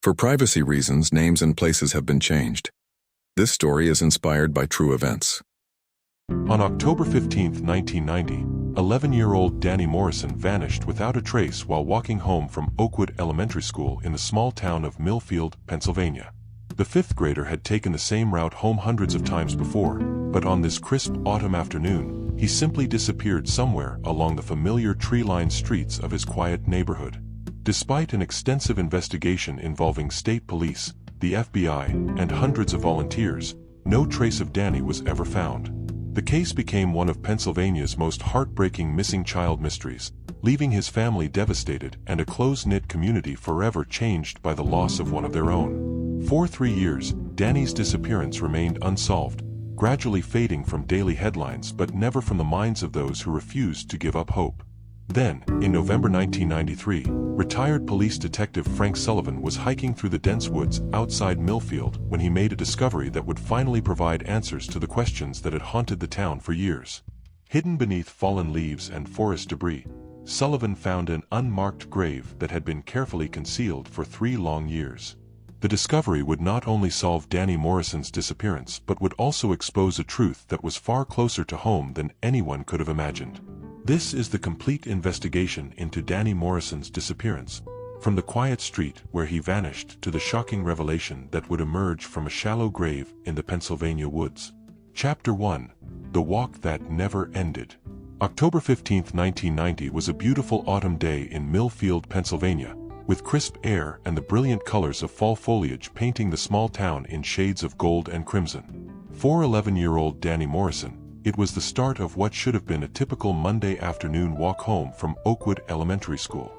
For privacy reasons, names and places have been changed. This story is inspired by true events. On October 15, 1990, 11-year-old Danny Morrison vanished without a trace while walking home from Oakwood Elementary School in the small town of Millfield, Pennsylvania. The fifth grader had taken the same route home hundreds of times before, but on this crisp autumn afternoon, he simply disappeared somewhere along the familiar tree-lined streets of his quiet neighborhood. Despite an extensive investigation involving state police, the FBI, and hundreds of volunteers, no trace of Danny was ever found. The case became one of Pennsylvania's most heartbreaking missing child mysteries, leaving his family devastated and a close-knit community forever changed by the loss of one of their own. For 3 years, Danny's disappearance remained unsolved, gradually fading from daily headlines but never from the minds of those who refused to give up hope. Then, in November 1993, retired police detective Frank Sullivan was hiking through the dense woods outside Millfield when he made a discovery that would finally provide answers to the questions that had haunted the town for years. Hidden beneath fallen leaves and forest debris, Sullivan found an unmarked grave that had been carefully concealed for 3 long years. The discovery would not only solve Danny Morrison's disappearance but would also expose a truth that was far closer to home than anyone could have imagined. This is the complete investigation into Danny Morrison's disappearance, from the quiet street where he vanished to the shocking revelation that would emerge from a shallow grave in the Pennsylvania woods. Chapter 1: The Walk That Never Ended. October 15, 1990 was a beautiful autumn day in Millfield, Pennsylvania, with crisp air and the brilliant colors of fall foliage painting the small town in shades of gold and crimson. For 11-year-old Danny Morrison, it was the start of what should have been a typical Monday afternoon walk home from Oakwood Elementary School.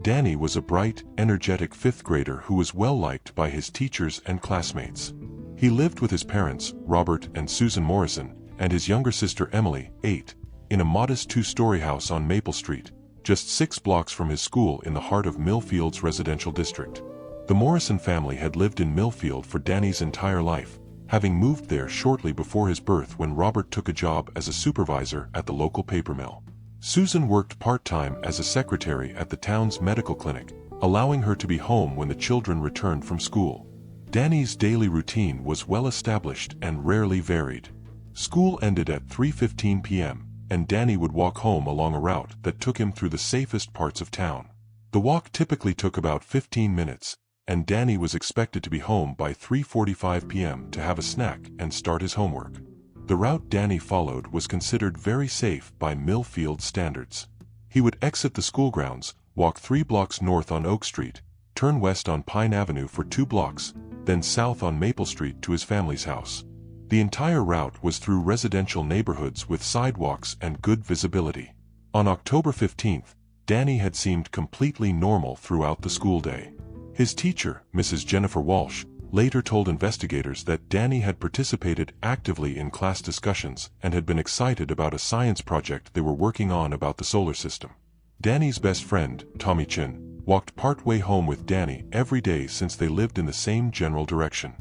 Danny was a bright, energetic fifth grader who was well liked by his teachers and classmates. He lived with his parents, Robert and Susan Morrison, and his younger sister Emily, 8, in a modest 2-story house on Maple Street, just 6 blocks from his school in the heart of Millfield's residential district. The Morrison family had lived in Millfield for Danny's entire life, having moved there shortly before his birth when Robert took a job as a supervisor at the local paper mill. Susan worked part-time as a secretary at the town's medical clinic, allowing her to be home when the children returned from school. Danny's daily routine was well established and rarely varied. School ended at 3:15 p.m., and Danny would walk home along a route that took him through the safest parts of town. The walk typically took about 15 minutes, and Danny was expected to be home by 3:45 p.m. to have a snack and start his homework. The route Danny followed was considered very safe by Millfield standards. He would exit the school grounds, walk 3 blocks north on Oak Street, turn west on Pine Avenue for 2 blocks, then south on Maple Street to his family's house. The entire route was through residential neighborhoods with sidewalks and good visibility. On October 15th, Danny had seemed completely normal throughout the school day. His teacher, Mrs. Jennifer Walsh, later told investigators that Danny had participated actively in class discussions and had been excited about a science project they were working on about the solar system. Danny's best friend, Tommy Chin, walked partway home with Danny every day since they lived in the same general direction.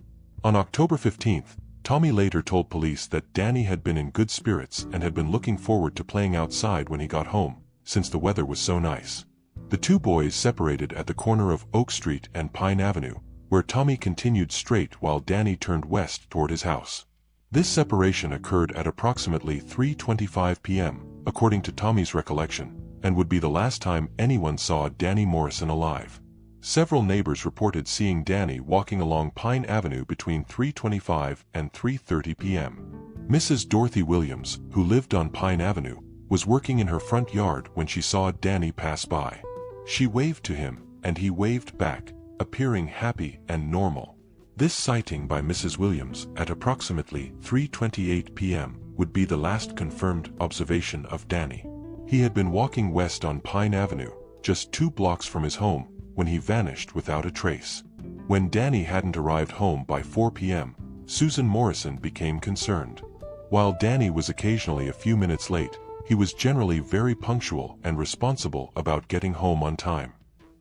On October 15th, Tommy later told police that Danny had been in good spirits and had been looking forward to playing outside when he got home, since the weather was so nice. The 2 boys separated at the corner of Oak Street and Pine Avenue, where Tommy continued straight while Danny turned west toward his house. This separation occurred at approximately 3:25 p.m., according to Tommy's recollection, and would be the last time anyone saw Danny Morrison alive. Several neighbors reported seeing Danny walking along Pine Avenue between 3:25 and 3:30 p.m. Mrs. Dorothy Williams, who lived on Pine Avenue, was working in her front yard when she saw Danny pass by. She waved to him, and he waved back, appearing happy and normal. This sighting by Mrs. Williams at approximately 3:28 p.m. would be the last confirmed observation of Danny. He had been walking west on Pine Avenue, just 2 blocks from his home, when he vanished without a trace. When Danny hadn't arrived home by 4 p.m., Susan Morrison became concerned. While Danny was occasionally a few minutes late, he was generally very punctual and responsible about getting home on time.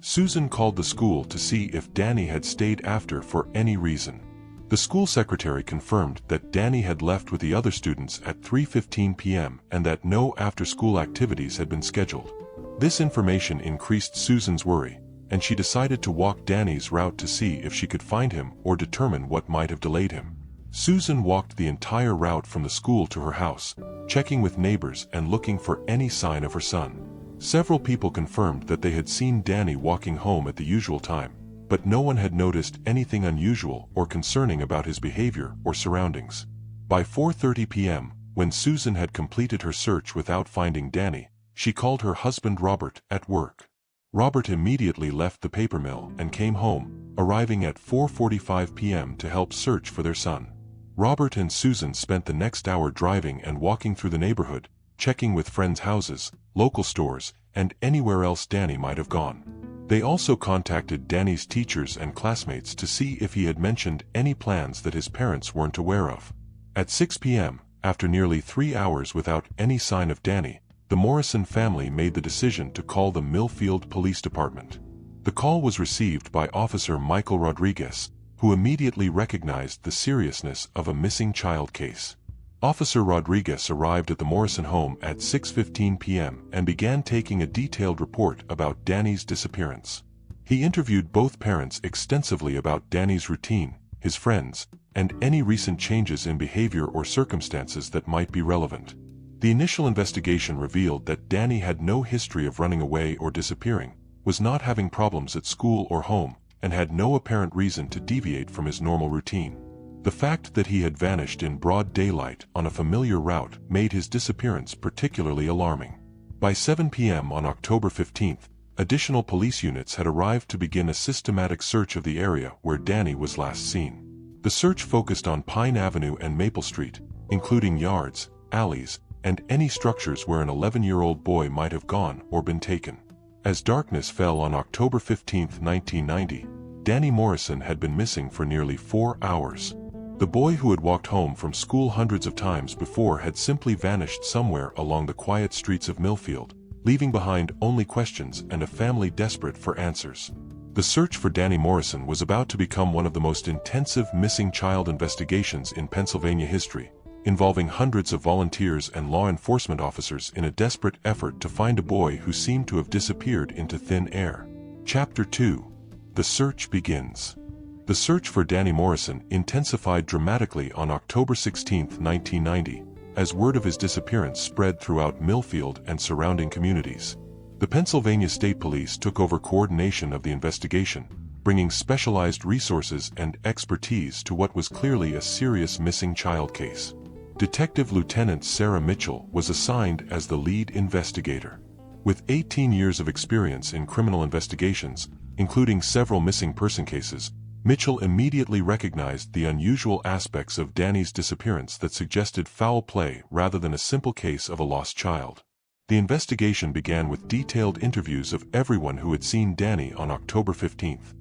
Susan called the school to see if Danny had stayed after for any reason. The school secretary confirmed that Danny had left with the other students at 3:15 p.m. and that no after-school activities had been scheduled. This information increased Susan's worry, and she decided to walk Danny's route to see if she could find him or determine what might have delayed him. Susan walked the entire route from the school to her house, checking with neighbors and looking for any sign of her son. Several people confirmed that they had seen Danny walking home at the usual time, but no one had noticed anything unusual or concerning about his behavior or surroundings. By 4:30 p.m., when Susan had completed her search without finding Danny, she called her husband Robert at work. Robert immediately left the paper mill and came home, arriving at 4:45 p.m. to help search for their son. Robert and Susan spent the next hour driving and walking through the neighborhood, checking with friends' houses, local stores, and anywhere else Danny might have gone. They also contacted Danny's teachers and classmates to see if he had mentioned any plans that his parents weren't aware of. At 6 p.m., after nearly 3 hours without any sign of Danny, the Morrison family made the decision to call the Millfield Police Department. The call was received by Officer Michael Rodriguez, who immediately recognized the seriousness of a missing child case. Officer Rodriguez arrived at the Morrison home at 6:15 p.m. and began taking a detailed report about Danny's disappearance. He interviewed both parents extensively about Danny's routine, his friends, and any recent changes in behavior or circumstances that might be relevant. The initial investigation revealed that Danny had no history of running away or disappearing, was not having problems at school or home, and had no apparent reason to deviate from his normal routine. The fact that he had vanished in broad daylight on a familiar route made his disappearance particularly alarming. By 7 p.m. on October 15th, additional police units had arrived to begin a systematic search of the area where Danny was last seen. The search focused on Pine Avenue and Maple Street, including yards, alleys, and any structures where an 11-year-old boy might have gone or been taken. As darkness fell on October 15, 1990, Danny Morrison had been missing for nearly 4 hours. The boy who had walked home from school hundreds of times before had simply vanished somewhere along the quiet streets of Millfield, leaving behind only questions and a family desperate for answers. The search for Danny Morrison was about to become one of the most intensive missing child investigations in Pennsylvania history, involving hundreds of volunteers and law enforcement officers in a desperate effort to find a boy who seemed to have disappeared into thin air. Chapter 2. The search begins. The search for Danny Morrison intensified dramatically on October 16, 1990, as word of his disappearance spread throughout Millfield and surrounding communities. The Pennsylvania State Police took over coordination of the investigation, bringing specialized resources and expertise to what was clearly a serious missing child case. Detective Lieutenant Sarah Mitchell was assigned as the lead investigator. With 18 years of experience in criminal investigations, including several missing person cases, Mitchell immediately recognized the unusual aspects of Danny's disappearance that suggested foul play rather than a simple case of a lost child. The investigation began with detailed interviews of everyone who had seen Danny on October 15th.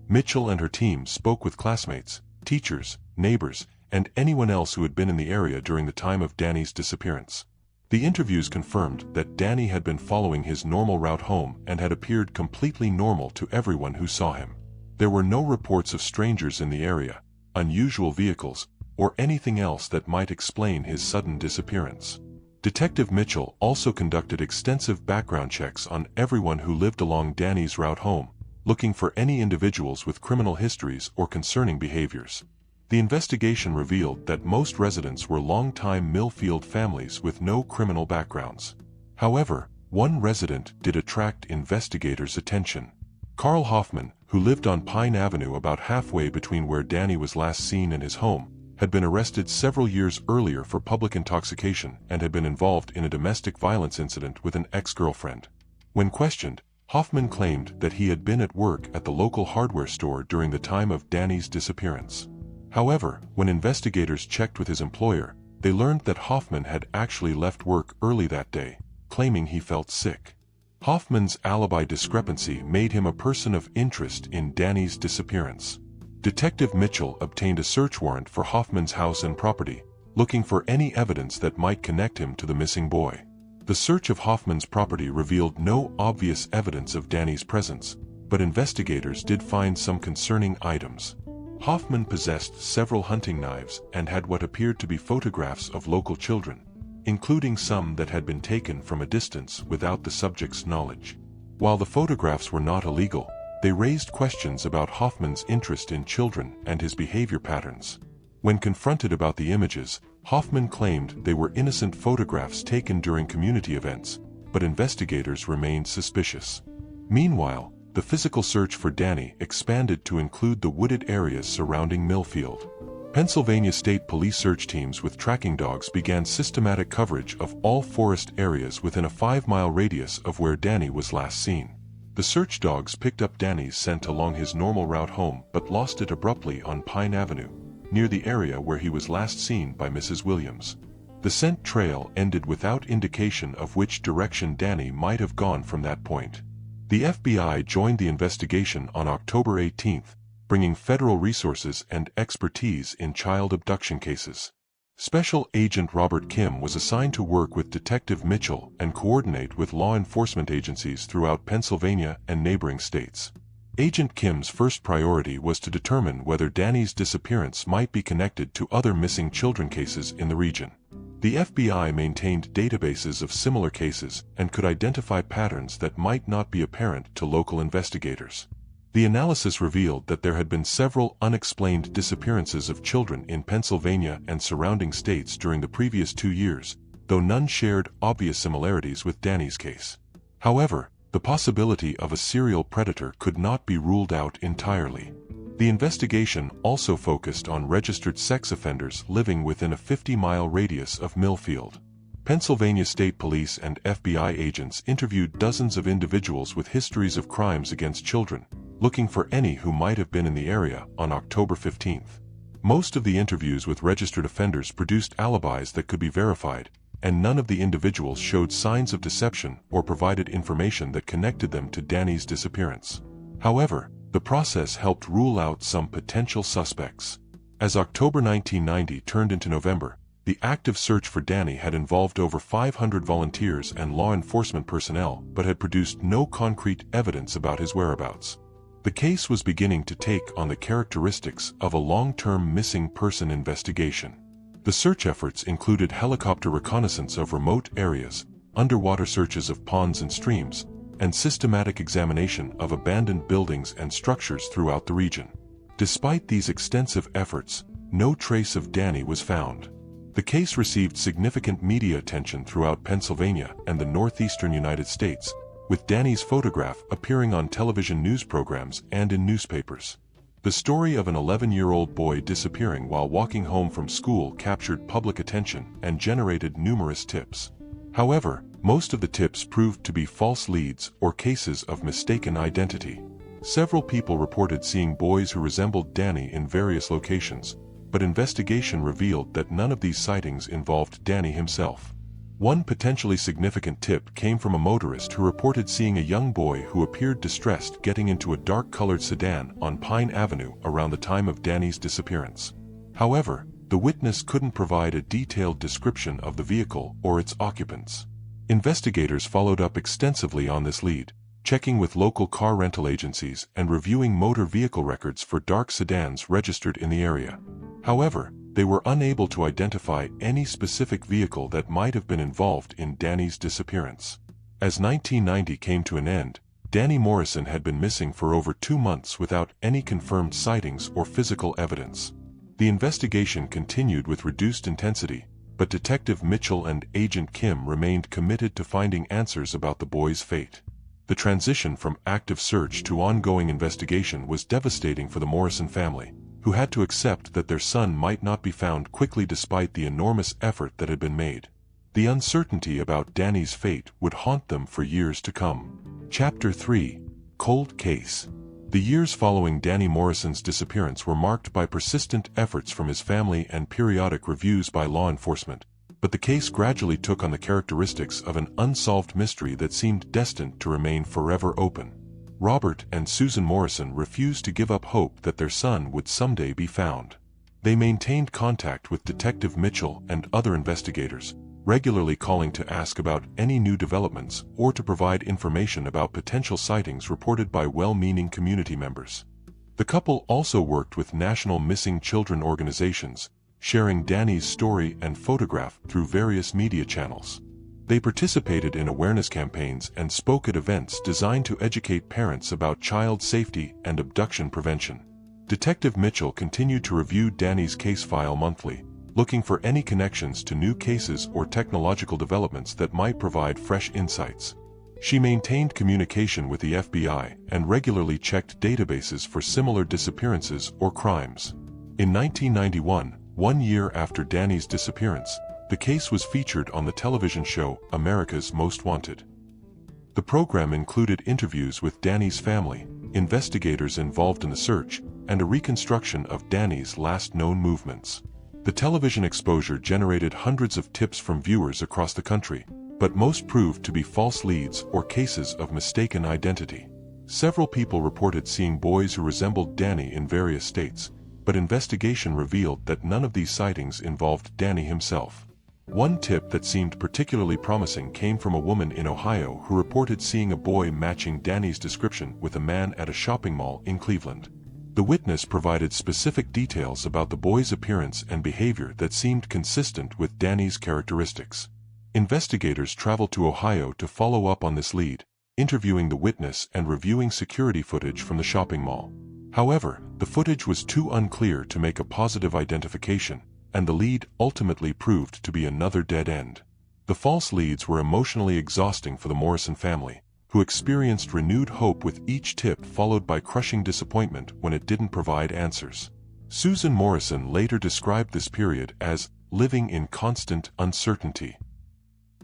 Mitchell and her team spoke with classmates, teachers, neighbors, and anyone else who had been in the area during the time of Danny's disappearance. The interviews confirmed that Danny had been following his normal route home and had appeared completely normal to everyone who saw him. There were no reports of strangers in the area, unusual vehicles, or anything else that might explain his sudden disappearance. Detective Mitchell also conducted extensive background checks on everyone who lived along Danny's route home, looking for any individuals with criminal histories or concerning behaviors. The investigation revealed that most residents were long-time Millfield families with no criminal backgrounds. However, one resident did attract investigators' attention. Carl Hoffman, who lived on Pine Avenue about halfway between where Danny was last seen and his home, had been arrested several years earlier for public intoxication and had been involved in a domestic violence incident with an ex-girlfriend. When questioned, Hoffman claimed that he had been at work at the local hardware store during the time of Danny's disappearance. However, when investigators checked with his employer, they learned that Hoffman had actually left work early that day, claiming he felt sick. Hoffman's alibi discrepancy made him a person of interest in Danny's disappearance. Detective Mitchell obtained a search warrant for Hoffman's house and property, looking for any evidence that might connect him to the missing boy. The search of Hoffman's property revealed no obvious evidence of Danny's presence, but investigators did find some concerning items. Hoffman possessed several hunting knives and had what appeared to be photographs of local children, including some that had been taken from a distance without the subject's knowledge. While the photographs were not illegal, They raised questions about Hoffman's interest in children and his behavior patterns. When confronted about the images, Hoffman claimed they were innocent photographs taken during community events, but investigators remained suspicious. Meanwhile, the physical search for Danny expanded to include the wooded areas surrounding Millfield. Pennsylvania State Police search teams with tracking dogs began systematic coverage of all forest areas within a 5-mile radius of where Danny was last seen. The search dogs picked up Danny's scent along his normal route home but lost it abruptly on Pine Avenue, near the area where he was last seen by Mrs. Williams. The scent trail ended without indication of which direction Danny might have gone from that point. The FBI joined the investigation on October 18, bringing federal resources and expertise in child abduction cases. Special Agent Robert Kim was assigned to work with Detective Mitchell and coordinate with law enforcement agencies throughout Pennsylvania and neighboring states. Agent Kim's first priority was to determine whether Danny's disappearance might be connected to other missing children cases in the region. The FBI maintained databases of similar cases and could identify patterns that might not be apparent to local investigators. The analysis revealed that there had been several unexplained disappearances of children in Pennsylvania and surrounding states during the previous 2 years, though none shared obvious similarities with Danny's case. However, the possibility of a serial predator could not be ruled out entirely. The investigation also focused on registered sex offenders living within a 50-mile radius of Millfield. Pennsylvania State Police and FBI agents interviewed dozens of individuals with histories of crimes against children, looking for any who might have been in the area on October 15. Most of the interviews with registered offenders produced alibis that could be verified, and none of the individuals showed signs of deception or provided information that connected them to Danny's disappearance. However, the process helped rule out some potential suspects. As October 1990 turned into November, the active search for Danny had involved over 500 volunteers and law enforcement personnel but had produced no concrete evidence about his whereabouts. The case was beginning to take on the characteristics of a long-term missing person investigation. The search efforts included helicopter reconnaissance of remote areas, underwater searches of ponds and streams, and systematic examination of abandoned buildings and structures throughout the region. Despite these extensive efforts, no trace of Danny was found. The case received significant media attention throughout Pennsylvania and the northeastern United States, with Danny's photograph appearing on television news programs and in newspapers. The story of an 11-year-old boy disappearing while walking home from school captured public attention and generated numerous tips. However, most of the tips proved to be false leads or cases of mistaken identity. Several people reported seeing boys who resembled Danny in various locations, but investigation revealed that none of these sightings involved Danny himself. One potentially significant tip came from a motorist who reported seeing a young boy who appeared distressed getting into a dark-colored sedan on Pine Avenue around the time of Danny's disappearance. However, the witness couldn't provide a detailed description of the vehicle or its occupants. Investigators followed up extensively on this lead, checking with local car rental agencies and reviewing motor vehicle records for dark sedans registered in the area. However, they were unable to identify any specific vehicle that might have been involved in Danny's disappearance. As 1990 came to an end, Danny Morrison had been missing for over 2 months without any confirmed sightings or physical evidence. The investigation continued with reduced intensity, but Detective Mitchell and Agent Kim remained committed to finding answers about the boy's fate. The transition from active search to ongoing investigation was devastating for the Morrison family, who had to accept that their son might not be found quickly despite the enormous effort that had been made. The uncertainty about Danny's fate would haunt them for years to come. Chapter 3: Cold Case. The years following Danny Morrison's disappearance were marked by persistent efforts from his family and periodic reviews by law enforcement, but the case gradually took on the characteristics of an unsolved mystery that seemed destined to remain forever open. Robert and Susan Morrison refused to give up hope that their son would someday be found. They maintained contact with Detective Mitchell and other investigators, regularly calling to ask about any new developments or to provide information about potential sightings reported by well-meaning community members. The couple also worked with national missing children organizations, sharing Danny's story and photograph through various media channels. They participated in awareness campaigns and spoke at events designed to educate parents about child safety and abduction prevention. Detective Mitchell continued to review Danny's case file monthly, looking for any connections to new cases or technological developments that might provide fresh insights. She maintained communication with the FBI and regularly checked databases for similar disappearances or crimes. In 1991, 1 year after Danny's disappearance, the case was featured on the television show America's Most Wanted. The program included interviews with Danny's family, investigators involved in the search, and a reconstruction of Danny's last known movements. The television exposure generated hundreds of tips from viewers across the country, but most proved to be false leads or cases of mistaken identity. Several people reported seeing boys who resembled Danny in various states, but investigation revealed that none of these sightings involved Danny himself. One tip that seemed particularly promising came from a woman in Ohio who reported seeing a boy matching Danny's description with a man at a shopping mall in Cleveland. The witness provided specific details about the boy's appearance and behavior that seemed consistent with Danny's characteristics. Investigators traveled to Ohio to follow up on this lead, interviewing the witness and reviewing security footage from the shopping mall. However, the footage was too unclear to make a positive identification, and the lead ultimately proved to be another dead end. The false leads were emotionally exhausting for the Morrison family, who experienced renewed hope with each tip followed by crushing disappointment when it didn't provide answers. Susan Morrison later described this period as living in constant uncertainty.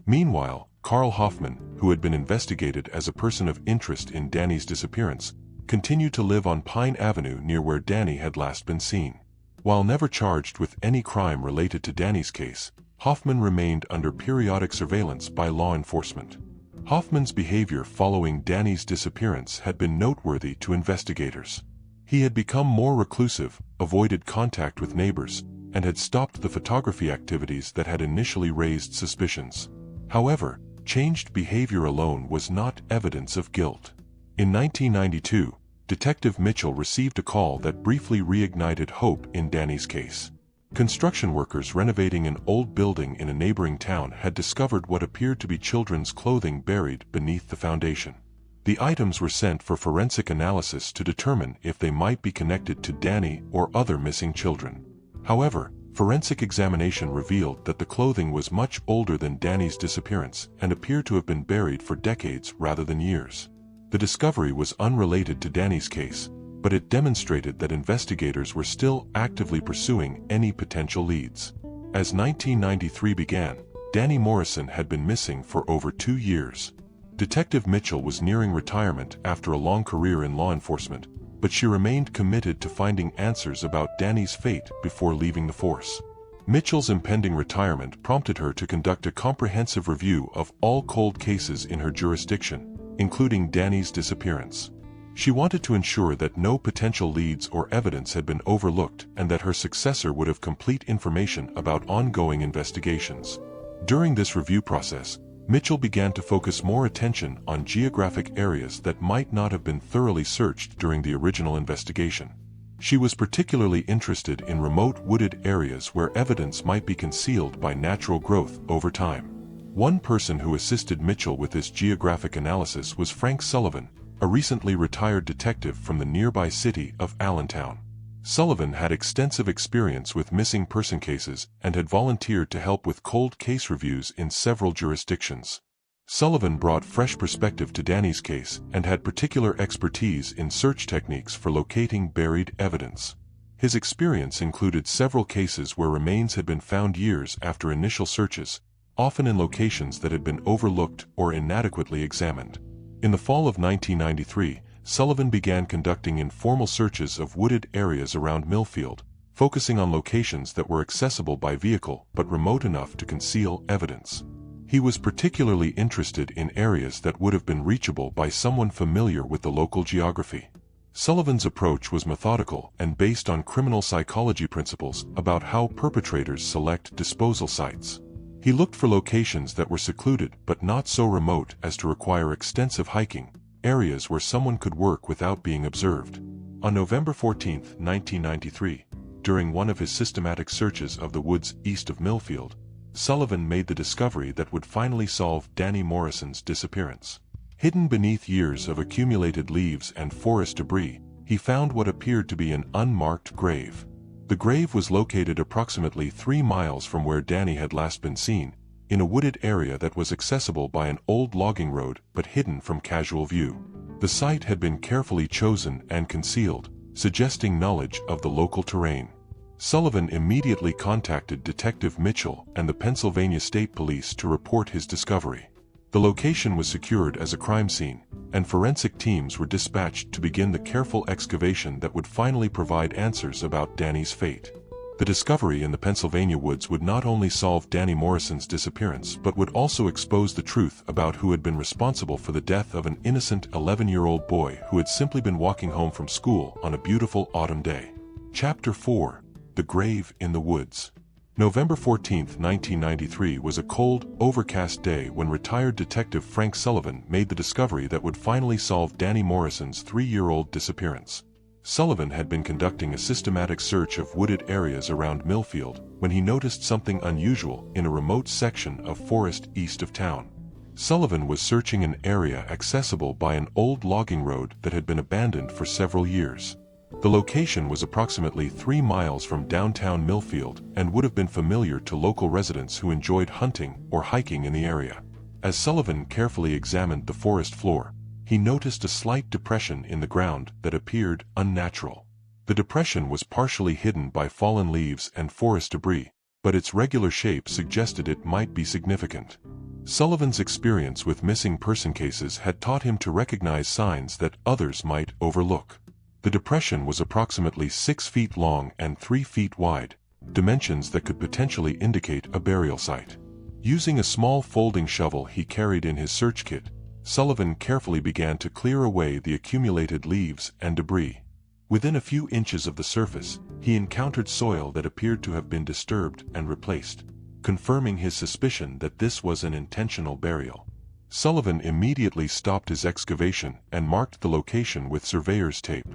Meanwhile, Carl Hoffman, who had been investigated as a person of interest in Danny's disappearance, continued to live on Pine Avenue near where Danny had last been seen. While never charged with any crime related to Danny's case, Hoffman remained under periodic surveillance by law enforcement. Hoffman's behavior following Danny's disappearance had been noteworthy to investigators. He had become more reclusive, avoided contact with neighbors, and had stopped the photography activities that had initially raised suspicions. However, changed behavior alone was not evidence of guilt. In 1992, Detective Mitchell received a call that briefly reignited hope in Danny's case. Construction workers renovating an old building in a neighboring town had discovered what appeared to be children's clothing buried beneath the foundation. The items were sent for forensic analysis to determine if they might be connected to Danny or other missing children. However, forensic examination revealed that the clothing was much older than Danny's disappearance and appeared to have been buried for decades rather than years. The discovery was unrelated to Danny's case, but it demonstrated that investigators were still actively pursuing any potential leads. As 1993 began, Danny Morrison had been missing for over 2 years. Detective Mitchell was nearing retirement after a long career in law enforcement, but she remained committed to finding answers about Danny's fate before leaving the force. Mitchell's impending retirement prompted her to conduct a comprehensive review of all cold cases in her jurisdiction, including Danny's disappearance. She wanted to ensure that no potential leads or evidence had been overlooked and that her successor would have complete information about ongoing investigations. During this review process, Mitchell began to focus more attention on geographic areas that might not have been thoroughly searched during the original investigation. She was particularly interested in remote wooded areas where evidence might be concealed by natural growth over time. One person who assisted Mitchell with this geographic analysis was Frank Sullivan, a recently retired detective from the nearby city of Allentown. Sullivan had extensive experience with missing person cases and had volunteered to help with cold case reviews in several jurisdictions. Sullivan brought fresh perspective to Danny's case and had particular expertise in search techniques for locating buried evidence. His experience included several cases where remains had been found years after initial searches, often in locations that had been overlooked or inadequately examined. In the fall of 1993, Sullivan began conducting informal searches of wooded areas around Millfield, focusing on locations that were accessible by vehicle but remote enough to conceal evidence. He was particularly interested in areas that would have been reachable by someone familiar with the local geography. Sullivan's approach was methodical and based on criminal psychology principles about how perpetrators select disposal sites. He looked for locations that were secluded but not so remote as to require extensive hiking, areas where someone could work without being observed. On November 14, 1993, during one of his systematic searches of the woods east of Millfield, Sullivan made the discovery that would finally solve Danny Morrison's disappearance. Hidden beneath years of accumulated leaves and forest debris, he found what appeared to be an unmarked grave. The grave was located approximately 3 miles from where Danny had last been seen, in a wooded area that was accessible by an old logging road but hidden from casual view. The site had been carefully chosen and concealed, suggesting knowledge of the local terrain. Sullivan immediately contacted Detective Mitchell and the Pennsylvania State Police to report his discovery. The location was secured as a crime scene, and forensic teams were dispatched to begin the careful excavation that would finally provide answers about Danny's fate. The discovery in the Pennsylvania woods would not only solve Danny Morrison's disappearance but would also expose the truth about who had been responsible for the death of an innocent 11-year-old boy who had simply been walking home from school on a beautiful autumn day. Chapter 4: The Grave in the Woods. November 14, 1993 was a cold, overcast day when retired Detective Frank Sullivan made the discovery that would finally solve Danny Morrison's 3-year-old disappearance. Sullivan had been conducting a systematic search of wooded areas around Millfield when he noticed something unusual in a remote section of forest east of town. Sullivan was searching an area accessible by an old logging road that had been abandoned for several years. The location was approximately 3 miles from downtown Millfield and would have been familiar to local residents who enjoyed hunting or hiking in the area. As Sullivan carefully examined the forest floor, he noticed a slight depression in the ground that appeared unnatural. The depression was partially hidden by fallen leaves and forest debris, but its regular shape suggested it might be significant. Sullivan's experience with missing person cases had taught him to recognize signs that others might overlook. The depression was approximately 6 feet long and 3 feet wide, dimensions that could potentially indicate a burial site. Using a small folding shovel he carried in his search kit, Sullivan carefully began to clear away the accumulated leaves and debris. Within a few inches of the surface, he encountered soil that appeared to have been disturbed and replaced, confirming his suspicion that this was an intentional burial. Sullivan immediately stopped his excavation and marked the location with surveyor's tape.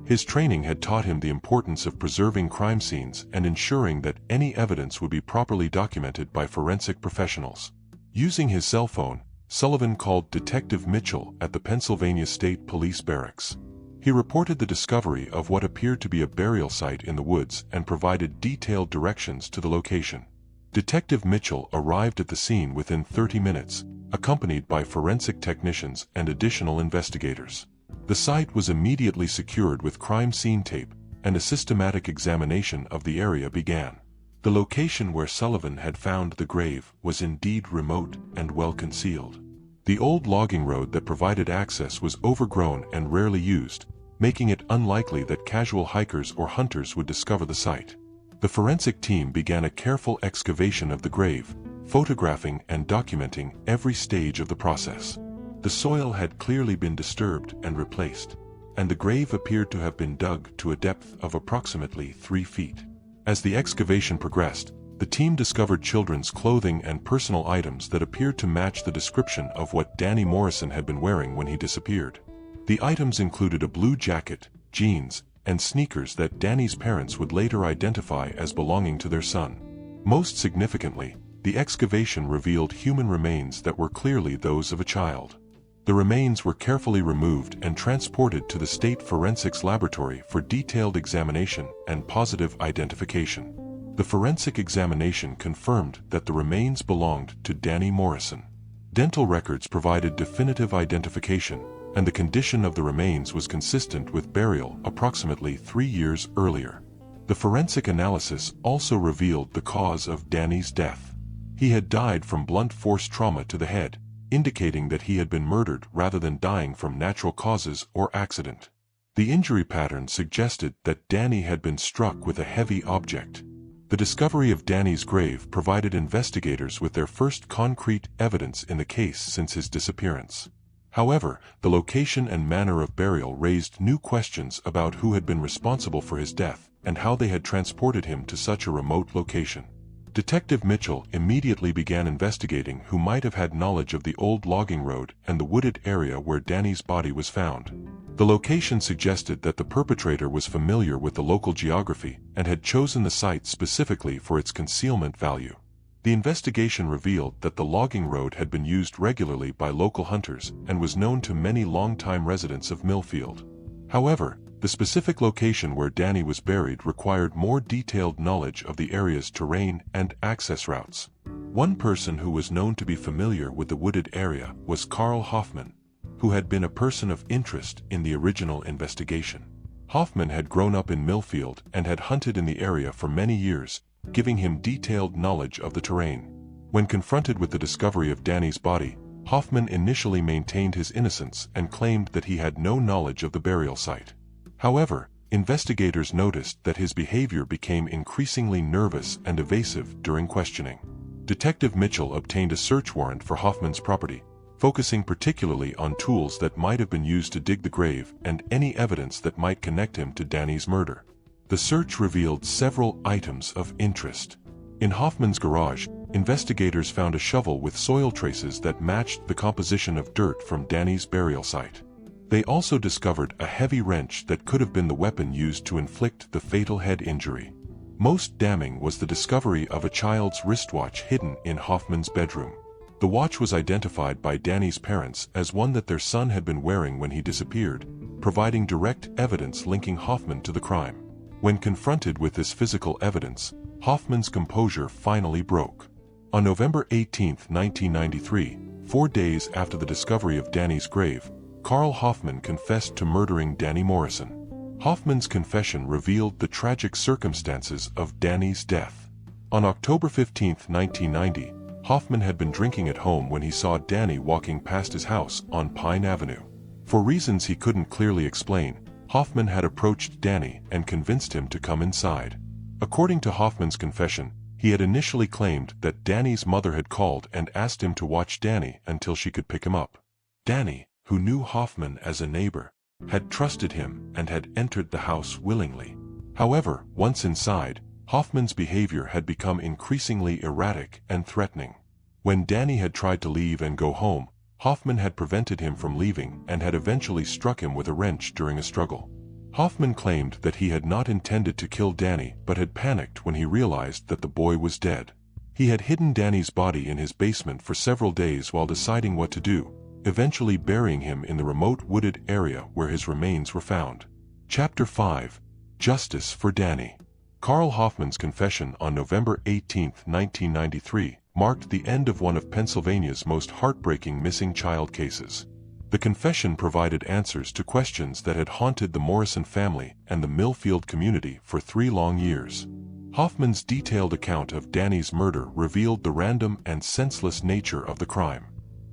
His training had taught him the importance of preserving crime scenes and ensuring that any evidence would be properly documented by forensic professionals. Using his cell phone, Sullivan called Detective Mitchell at the Pennsylvania State Police Barracks. He reported the discovery of what appeared to be a burial site in the woods and provided detailed directions to the location. Detective Mitchell arrived at the scene within 30 minutes, accompanied by forensic technicians and additional investigators. The site was immediately secured with crime scene tape, and a systematic examination of the area began. The location where Sullivan had found the grave was indeed remote and well concealed. The old logging road that provided access was overgrown and rarely used, making it unlikely that casual hikers or hunters would discover the site. The forensic team began a careful excavation of the grave, photographing and documenting every stage of the process. The soil had clearly been disturbed and replaced, and the grave appeared to have been dug to a depth of approximately 3 feet. As the excavation progressed, the team discovered children's clothing and personal items that appeared to match the description of what Danny Morrison had been wearing when he disappeared. The items included a blue jacket, jeans, and sneakers that Danny's parents would later identify as belonging to their son. Most significantly, the excavation revealed human remains that were clearly those of a child. The remains were carefully removed and transported to the State Forensics Laboratory for detailed examination and positive identification. The forensic examination confirmed that the remains belonged to Danny Morrison. Dental records provided definitive identification, and the condition of the remains was consistent with burial approximately 3 years earlier. The forensic analysis also revealed the cause of Danny's death. He had died from blunt force trauma to the head, indicating that he had been murdered rather than dying from natural causes or accident. The injury pattern suggested that Danny had been struck with a heavy object. The discovery of Danny's grave provided investigators with their first concrete evidence in the case since his disappearance. However, the location and manner of burial raised new questions about who had been responsible for his death and how they had transported him to such a remote location. Detective Mitchell immediately began investigating who might have had knowledge of the old logging road and the wooded area where Danny's body was found. The location suggested that the perpetrator was familiar with the local geography and had chosen the site specifically for its concealment value. The investigation revealed that the logging road had been used regularly by local hunters and was known to many longtime residents of Millfield. However, the specific location where Danny was buried required more detailed knowledge of the area's terrain and access routes. One person who was known to be familiar with the wooded area was Carl Hoffman, who had been a person of interest in the original investigation. Hoffman had grown up in Millfield and had hunted in the area for many years, giving him detailed knowledge of the terrain. When confronted with the discovery of Danny's body, Hoffman initially maintained his innocence and claimed that he had no knowledge of the burial site. However, investigators noticed that his behavior became increasingly nervous and evasive during questioning. Detective Mitchell obtained a search warrant for Hoffman's property, focusing particularly on tools that might have been used to dig the grave and any evidence that might connect him to Danny's murder. The search revealed several items of interest. In Hoffman's garage, investigators found a shovel with soil traces that matched the composition of dirt from Danny's burial site. They also discovered a heavy wrench that could have been the weapon used to inflict the fatal head injury. Most damning was the discovery of a child's wristwatch hidden in Hoffman's bedroom. The watch was identified by Danny's parents as one that their son had been wearing when he disappeared, providing direct evidence linking Hoffman to the crime. When confronted with this physical evidence, Hoffman's composure finally broke. On November 18, 1993, 4 days after the discovery of Danny's grave, Carl Hoffman confessed to murdering Danny Morrison. Hoffman's confession revealed the tragic circumstances of Danny's death. On October 15, 1990, Hoffman had been drinking at home when he saw Danny walking past his house on Pine Avenue. For reasons he couldn't clearly explain, Hoffman had approached Danny and convinced him to come inside. According to Hoffman's confession, he had initially claimed that Danny's mother had called and asked him to watch Danny until she could pick him up. Danny, who knew Hoffman as a neighbor, had trusted him and had entered the house willingly. However, once inside, Hoffman's behavior had become increasingly erratic and threatening. When Danny had tried to leave and go home, Hoffman had prevented him from leaving and had eventually struck him with a wrench during a struggle. Hoffman claimed that he had not intended to kill Danny but had panicked when he realized that the boy was dead. He had hidden Danny's body in his basement for several days while deciding what to do, eventually burying him in the remote wooded area where his remains were found. Chapter 5: Justice for Danny. Carl Hoffman's confession on November 18, 1993, marked the end of one of Pennsylvania's most heartbreaking missing child cases. The confession provided answers to questions that had haunted the Morrison family and the Millfield community for 3 long years. Hoffman's detailed account of Danny's murder revealed the random and senseless nature of the crime.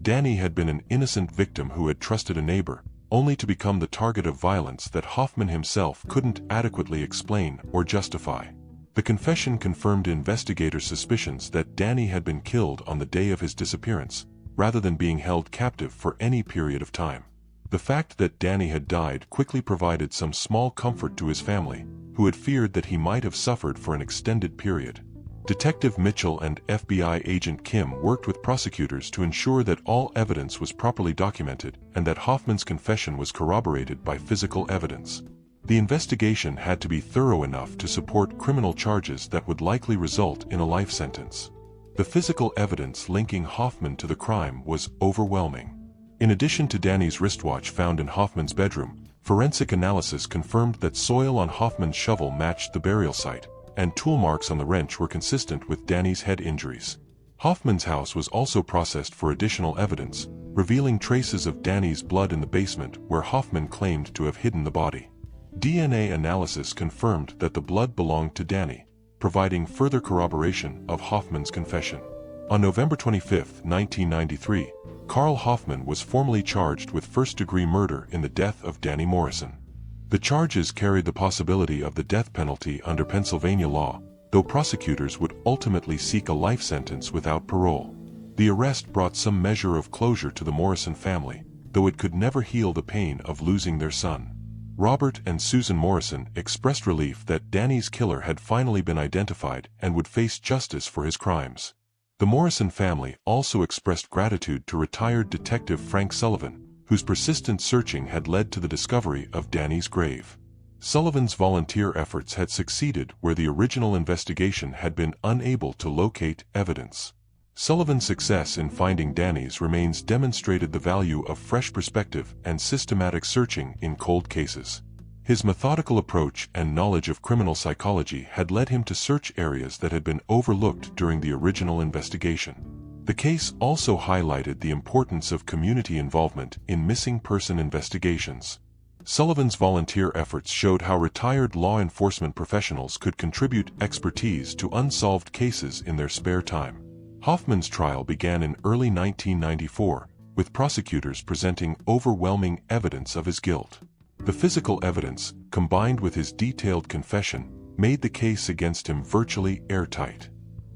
Danny had been an innocent victim who had trusted a neighbor, only to become the target of violence that Hoffman himself couldn't adequately explain or justify. The confession confirmed investigators' suspicions that Danny had been killed on the day of his disappearance, rather than being held captive for any period of time. The fact that Danny had died quickly provided some small comfort to his family, who had feared that he might have suffered for an extended period. Detective Mitchell and FBI agent Kim worked with prosecutors to ensure that all evidence was properly documented and that Hoffman's confession was corroborated by physical evidence. The investigation had to be thorough enough to support criminal charges that would likely result in a life sentence. The physical evidence linking Hoffman to the crime was overwhelming. In addition to Danny's wristwatch found in Hoffman's bedroom, forensic analysis confirmed that soil on Hoffman's shovel matched the burial site, and tool marks on the wrench were consistent with Danny's head injuries. Hoffman's house was also processed for additional evidence, revealing traces of Danny's blood in the basement where Hoffman claimed to have hidden the body. DNA analysis confirmed that the blood belonged to Danny, providing further corroboration of Hoffman's confession. On November 25, 1993, Carl Hoffman was formally charged with first-degree murder in the death of Danny Morrison. The charges carried the possibility of the death penalty under Pennsylvania law, though prosecutors would ultimately seek a life sentence without parole. The arrest brought some measure of closure to the Morrison family, though it could never heal the pain of losing their son. Robert and Susan Morrison expressed relief that Danny's killer had finally been identified and would face justice for his crimes. The Morrison family also expressed gratitude to retired Detective Frank Sullivan, whose persistent searching had led to the discovery of Danny's grave. Sullivan's volunteer efforts had succeeded where the original investigation had been unable to locate evidence. Sullivan's success in finding Danny's remains demonstrated the value of fresh perspective and systematic searching in cold cases. His methodical approach and knowledge of criminal psychology had led him to search areas that had been overlooked during the original investigation. The case also highlighted the importance of community involvement in missing person investigations. Sullivan's volunteer efforts showed how retired law enforcement professionals could contribute expertise to unsolved cases in their spare time. Hoffman's trial began in early 1994, with prosecutors presenting overwhelming evidence of his guilt. The physical evidence, combined with his detailed confession, made the case against him virtually airtight.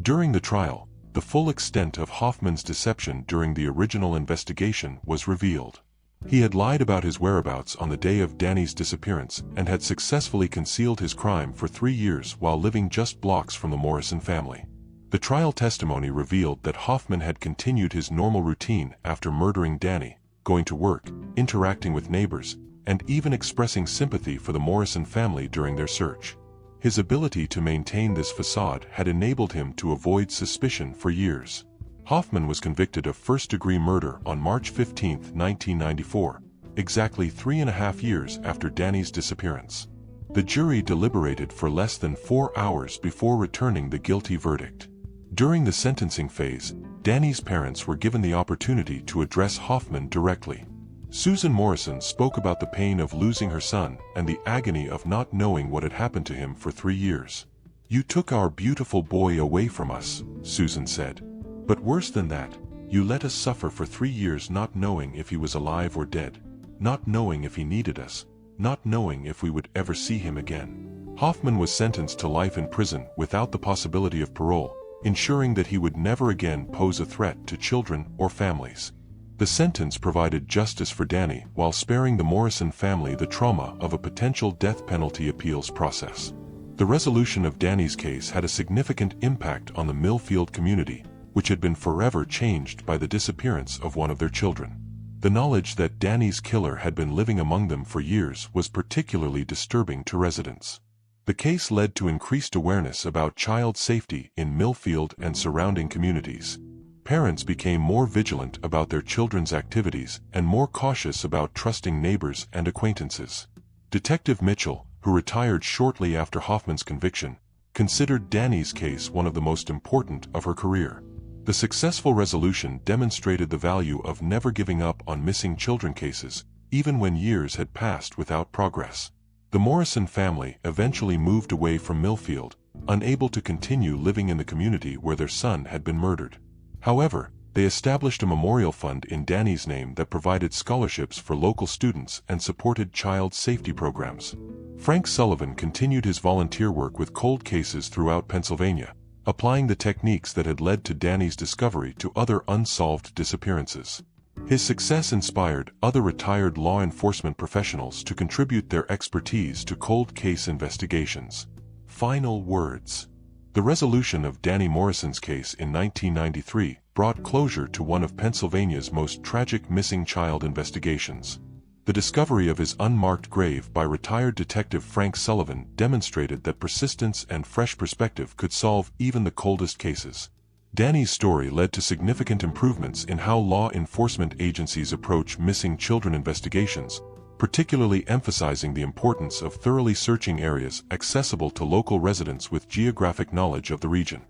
During the trial, the full extent of Hoffman's deception during the original investigation was revealed. He had lied about his whereabouts on the day of Danny's disappearance and had successfully concealed his crime for 3 years while living just blocks from the Morrison family. The trial testimony revealed that Hoffman had continued his normal routine after murdering Danny, going to work, interacting with neighbors, and even expressing sympathy for the Morrison family during their search. His ability to maintain this facade had enabled him to avoid suspicion for years. Hoffman was convicted of first-degree murder on March 15, 1994, exactly 3.5 years after Danny's disappearance. The jury deliberated for less than 4 hours before returning the guilty verdict. During the sentencing phase, Danny's parents were given the opportunity to address Hoffman directly. Susan Morrison spoke about the pain of losing her son and the agony of not knowing what had happened to him for 3 years. "You took our beautiful boy away from us," Susan said. "But worse than that, you let us suffer for 3 years not knowing if he was alive or dead, not knowing if he needed us, not knowing if we would ever see him again." Hoffman was sentenced to life in prison without the possibility of parole, ensuring that he would never again pose a threat to children or families. The sentence provided justice for Danny while sparing the Morrison family the trauma of a potential death penalty appeals process. The resolution of Danny's case had a significant impact on the Millfield community, which had been forever changed by the disappearance of one of their children. The knowledge that Danny's killer had been living among them for years was particularly disturbing to residents. The case led to increased awareness about child safety in Millfield and surrounding communities. Parents became more vigilant about their children's activities and more cautious about trusting neighbors and acquaintances. Detective Mitchell, who retired shortly after Hoffman's conviction, considered Danny's case one of the most important of her career. The successful resolution demonstrated the value of never giving up on missing children cases, even when years had passed without progress. The Morrison family eventually moved away from Millfield, unable to continue living in the community where their son had been murdered. However, they established a memorial fund in Danny's name that provided scholarships for local students and supported child safety programs. Frank Sullivan continued his volunteer work with cold cases throughout Pennsylvania, applying the techniques that had led to Danny's discovery to other unsolved disappearances. His success inspired other retired law enforcement professionals to contribute their expertise to cold case investigations. Final words. The resolution of Danny Morrison's case in 1993 brought closure to one of Pennsylvania's most tragic missing child investigations. The discovery of his unmarked grave by retired detective Frank Sullivan demonstrated that persistence and fresh perspective could solve even the coldest cases. Danny's story led to significant improvements in how law enforcement agencies approach missing children investigations, particularly emphasizing the importance of thoroughly searching areas accessible to local residents with geographic knowledge of the region.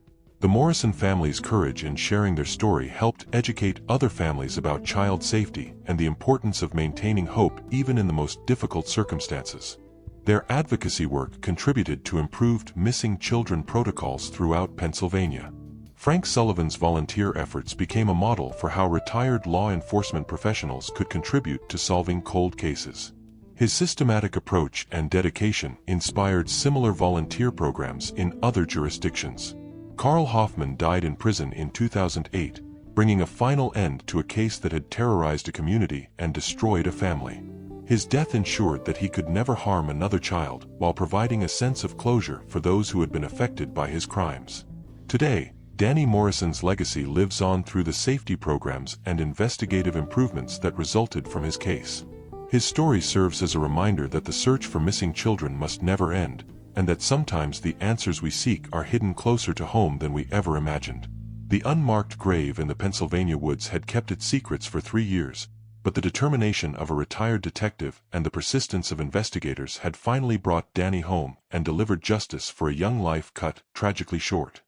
The Morrison family's courage in sharing their story helped educate other families about child safety and the importance of maintaining hope even in the most difficult circumstances. Their advocacy work contributed to improved missing children protocols throughout Pennsylvania. Frank Sullivan's volunteer efforts became a model for how retired law enforcement professionals could contribute to solving cold cases. His systematic approach and dedication inspired similar volunteer programs in other jurisdictions. Carl Hoffman died in prison in 2008, bringing a final end to a case that had terrorized a community and destroyed a family. His death ensured that he could never harm another child while providing a sense of closure for those who had been affected by his crimes. Today, Danny Morrison's legacy lives on through the safety programs and investigative improvements that resulted from his case. His story serves as a reminder that the search for missing children must never end, and that sometimes the answers we seek are hidden closer to home than we ever imagined. The unmarked grave in the Pennsylvania woods had kept its secrets for 3 years, but the determination of a retired detective and the persistence of investigators had finally brought Danny home and delivered justice for a young life cut tragically short.